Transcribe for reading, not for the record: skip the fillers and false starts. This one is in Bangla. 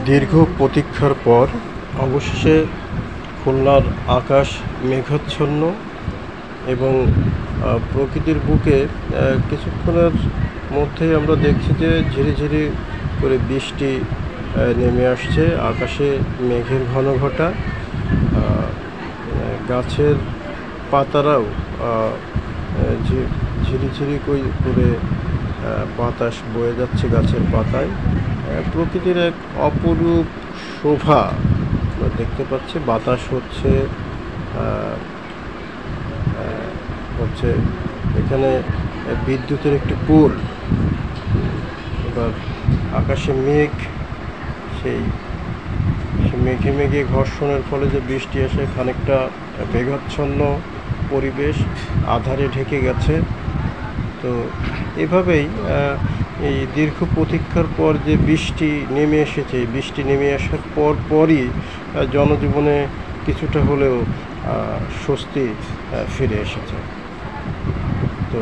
দীর্ঘ প্রতীক্ষার পর অবশেষে খুলনার আকাশ মেঘাচ্ছন্ন এবং প্রকৃতির বুকে কিছুক্ষণের মধ্যেই আমরা দেখছি যে ঝিরিঝিরি করে বৃষ্টি নেমে আসছে। আকাশে মেঘের ঘনঘটা, গাছের পাতারাও ঝিরিঝিরি করে বাতাস বয়ে যাচ্ছে গাছের পাতায়। প্রকৃতির এক অপরূপ শোভা দেখতে পাচ্ছি। বাতাস হচ্ছে এখানে বিদ্যুতের একটি পোল। এবার আকাশে মেঘ, সেই মেঘে মেঘে ঘর্ষণের ফলে যে বৃষ্টি আসে, খানিকটা মেঘাচ্ছন্ন পরিবেশ, আঁধারে ঢেকে গেছে। তো এভাবেই এই দীর্ঘ প্রতীক্ষার পর যে বৃষ্টি নেমে এসেছে, বৃষ্টি নেমে আসার পরই জনজীবনে কিছুটা হলেও স্বস্তি ফিরে এসেছে। তো